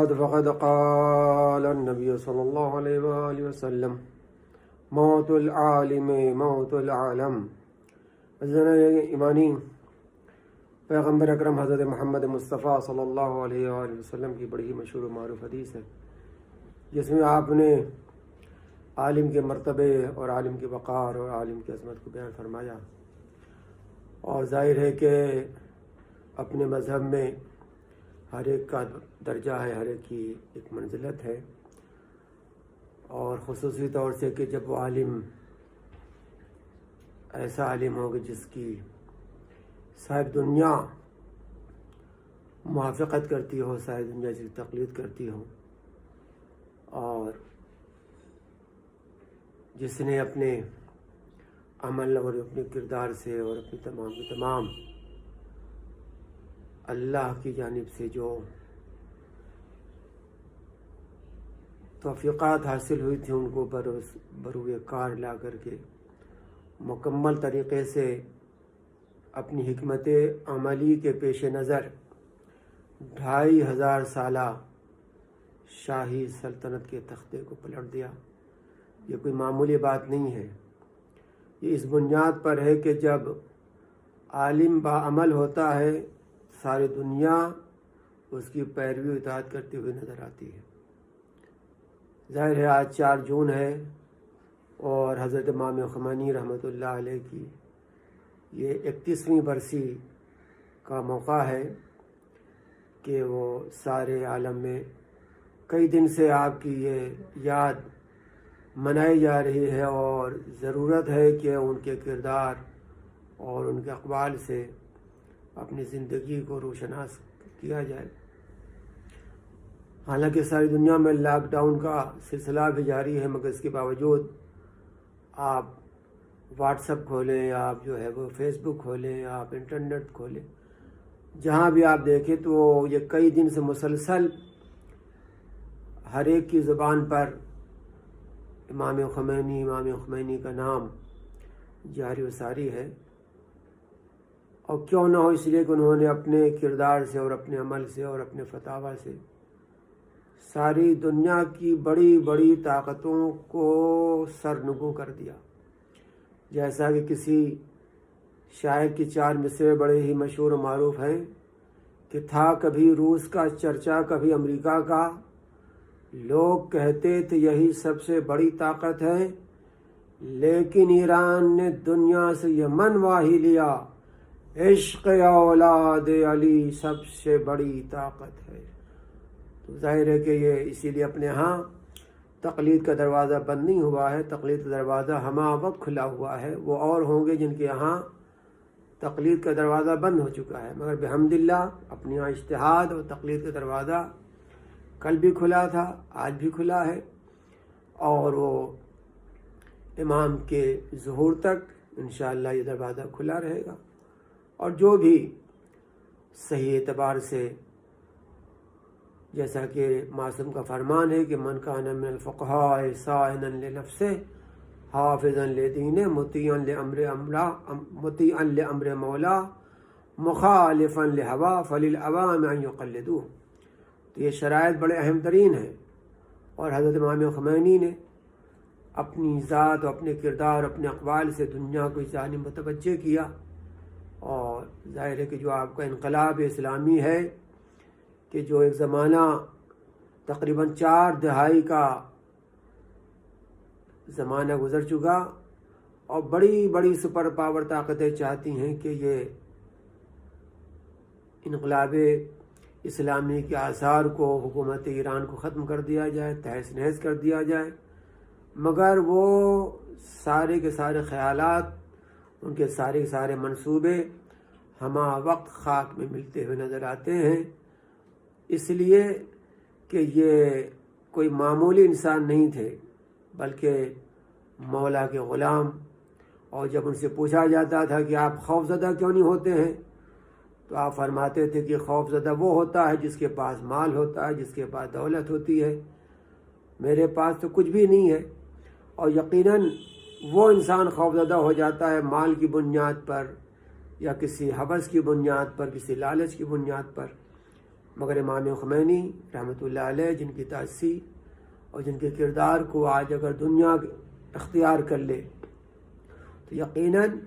بعد فقد قال النبي صلى الله عليه وآله وسلم موت العالم موت العالم۔ ایمانی پیغمبر اکرم حضرت محمد مصطفیٰ صلی اللہ علیہ وآلہ وسلم کی بڑی ہی مشہور و معروف حدیث ہے، جس میں آپ نے عالم کے مرتبے اور عالم کے وقار اور عالم کی عظمت کو بیان فرمایا، اور ظاہر ہے کہ اپنے مذہب میں ہر ایک کا درجہ ہے، ہر ایک کی ایک منزلت ہے، اور خصوصی طور سے کہ جب وہ عالم ایسا عالم ہوگا جس کی صاحب دنیا موافقت کرتی ہو، صاحب دنیا جس کی تقلید کرتی ہو، اور جس نے اپنے عمل اور اپنے کردار سے اور اپنی تمام اللہ کی جانب سے جو توفیقات حاصل ہوئی تھیں ان کو بروئے کار لا کر کے مکمل طریقے سے اپنی حکمت عملی کے پیش نظر 2500 سالہ شاہی سلطنت کے تختے کو پلٹ دیا۔ یہ کوئی معمولی بات نہیں ہے، یہ اس بنیاد پر ہے کہ جب عالم باعمل ہوتا ہے ساری دنیا اس کی پیروی و اطاعت کرتے ہوئے نظر آتی ہے۔ ظاہر ہے آج 4 جون ہے اور حضرت امام خمینی رحمۃ اللہ علیہ کی یہ 31ویں برسی کا موقع ہے کہ وہ سارے عالم میں کئی دن سے آپ کی یہ یاد منائی جا رہی ہے، اور ضرورت ہے کہ ان کے کردار اور ان کے اقوال سے اپنی زندگی کو روشناس کیا جائے۔ حالانکہ ساری دنیا میں لاک ڈاؤن کا سلسلہ بھی جاری ہے، مگر اس کے باوجود آپ واٹس ایپ کھولیں یا آپ جو ہے وہ فیس بک کھولیں یا آپ انٹرنیٹ کھولیں، جہاں بھی آپ دیکھیں تو یہ کئی دن سے مسلسل ہر ایک کی زبان پر امام خمینی کا نام جاری و ساری ہے، اور کیوں نہ ہو اس لیے کہ انہوں نے اپنے کردار سے اور اپنے عمل سے اور اپنے فتاوی سے ساری دنیا کی بڑی بڑی طاقتوں کو سرنگوں کر دیا۔ جیسا کہ کسی شاعر کی 4 مصرے بڑے ہی مشہور و معروف ہیں کہ تھا کبھی روس کا چرچا کبھی امریکہ کا، لوگ کہتے تھے یہی سب سے بڑی طاقت ہے، لیکن ایران نے دنیا سے یہ منوا ہی لیا، عشق اولاد علی سب سے بڑی طاقت ہے۔ تو ظاہر ہے کہ یہ اسی لیے اپنے ہاں تقلید کا دروازہ بند نہیں ہوا ہے، تقلید کا دروازہ ہمہ وقت کھلا ہوا ہے۔ وہ اور ہوں گے جن کے یہاں تقلید کا دروازہ بند ہو چکا ہے، مگر بحمداللہ اپنے یہاں اجتہاد اور تقلید کا دروازہ کل بھی کھلا تھا، آج بھی کھلا ہے، اور وہ امام کے ظہور تک انشاءاللہ یہ دروازہ کھلا رہے گا۔ اور جو بھی صحیح اعتبار سے، جیسا کہ معصوم کا فرمان ہے کہ من کان من الفقہاء صائنا لنفسہ حافظا لدینہ مطیعا لامر مولا مخالفا لہوا فللعوام ان یقلدوہ۔ تو یہ شرائط بڑے اہم ترین ہیں، اور حضرت امام خمینی نے اپنی ذات اور اپنے کردار اپنے اقوال سے دنیا کو اس جانب متوجہ کیا، اور ظاہر ہے کہ جو آپ کا انقلاب اسلامی ہے کہ جو ایک زمانہ تقریباً 4 دہائی کا زمانہ گزر چکا، اور بڑی بڑی سپر پاور طاقتیں چاہتی ہیں کہ یہ انقلاب اسلامی کے آثار کو، حکومت ایران کو ختم کر دیا جائے، تہس نہس کر دیا جائے، مگر وہ سارے کے سارے خیالات، ان کے سارے منصوبے ہمہ وقت خاک میں ملتے ہوئے نظر آتے ہیں، اس لیے کہ یہ کوئی معمولی انسان نہیں تھے بلکہ مولا کے غلام۔ اور جب ان سے پوچھا جاتا تھا کہ آپ خوف زدہ کیوں نہیں ہوتے ہیں، تو آپ فرماتے تھے کہ خوف زدہ وہ ہوتا ہے جس کے پاس مال ہوتا ہے، جس کے پاس دولت ہوتی ہے، میرے پاس تو کچھ بھی نہیں ہے۔ اور یقیناً وہ انسان خوفزدہ ہو جاتا ہے مال کی بنیاد پر یا کسی حوث کی بنیاد پر، کسی لالچ کی بنیاد پر، مگر امام خمینی رحمۃ اللہ علیہ، جن کی تأسیس اور جن کے کردار کو آج اگر دنیا اختیار کر لے تو یقیناً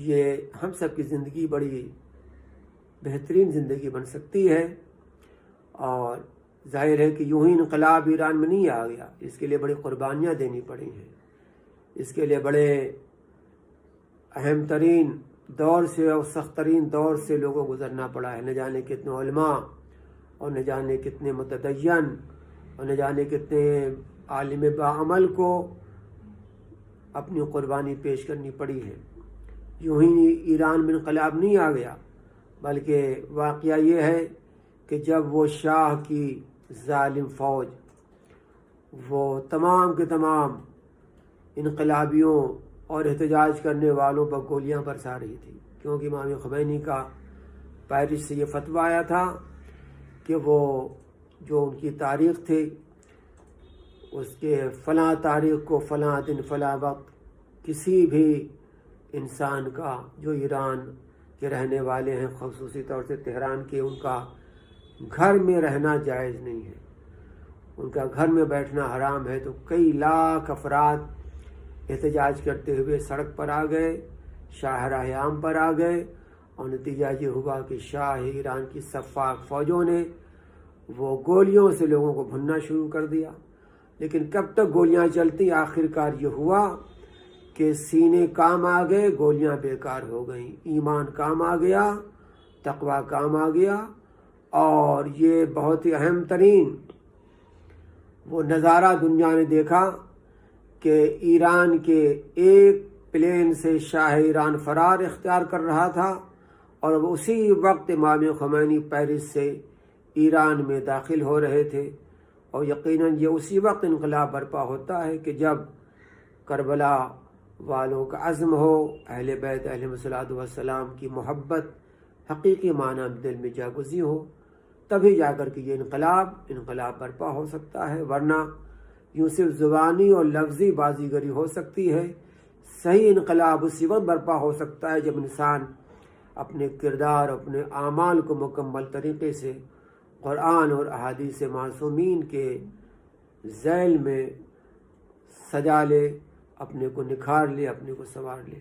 یہ ہم سب کی زندگی بڑی بہترین زندگی بن سکتی ہے۔ اور ظاہر ہے کہ یوں ہی انقلاب ایران میں نہیں آ گیا، اس کے لیے بڑی قربانیاں دینی پڑی ہیں، اس کے لیے بڑے اہم ترین دور سے اور سخت ترین دور سے لوگوں کو گزرنا پڑا ہے۔ نہ جانے کتنے علماء اور نہ جانے کتنے متدین اور نہ جانے کتنے عالم باعمل کو اپنی قربانی پیش کرنی پڑی ہے۔ یوں ہی ایران میں انقلاب نہیں آ گیا، بلکہ واقعہ یہ ہے کہ جب وہ شاہ کی ظالم فوج وہ تمام کے تمام انقلابیوں اور احتجاج کرنے والوں پر گولیاں برسا رہی تھی، کیونکہ امام خمینی کا پیرس سے یہ فتویٰ آیا تھا کہ وہ جو ان کی تاریخ تھی اس کے فلاں تاریخ کو فلاں دن فلاں وقت کسی بھی انسان کا جو ایران کے رہنے والے ہیں، خصوصی طور سے تہران کے، ان کا گھر میں رہنا جائز نہیں ہے، ان کا گھر میں بیٹھنا حرام ہے۔ تو کئی لاکھ افراد احتجاج کرتے ہوئے سڑک پر آ گئے، شاہراہ عام پر آ گئے، اور نتیجہ یہ ہوا کہ شاہ ایران کی سفاک فوجوں نے وہ گولیوں سے لوگوں کو بھوننا شروع کر دیا۔ لیکن کب تک گولیاں چلتی؟ آخر کار یہ ہوا کہ سینے کام آ گئے، گولیاں بیکار ہو گئیں، ایمان کام آ گیا، تقوی کام آ گیا۔ اور یہ بہت ہی اہم ترین وہ نظارہ دنیا نے دیکھا کہ ایران کے ایک پلین سے شاہ ایران فرار اختیار کر رہا تھا، اور اسی وقت امام خمینی پیرس سے ایران میں داخل ہو رہے تھے۔ اور یقیناً یہ اسی وقت انقلاب برپا ہوتا ہے کہ جب کربلا والوں کا عزم ہو، اہل بیت علیہ الصلوۃ والسلام کی محبت حقیقی معنی میں دل میں جاگزی ہو، تبھی جا کر کے یہ انقلاب برپا ہو سکتا ہے، ورنہ یوں صرف زبانی اور لفظی بازیگری ہو سکتی ہے۔ صحیح انقلاب اسی وقت برپا ہو سکتا ہے جب انسان اپنے کردار، اپنے اعمال کو مکمل طریقے سے قرآن اور احادیث معصومین کے ذیل میں سجا لے، اپنے کو نکھار لے، اپنے کو سنوار لے۔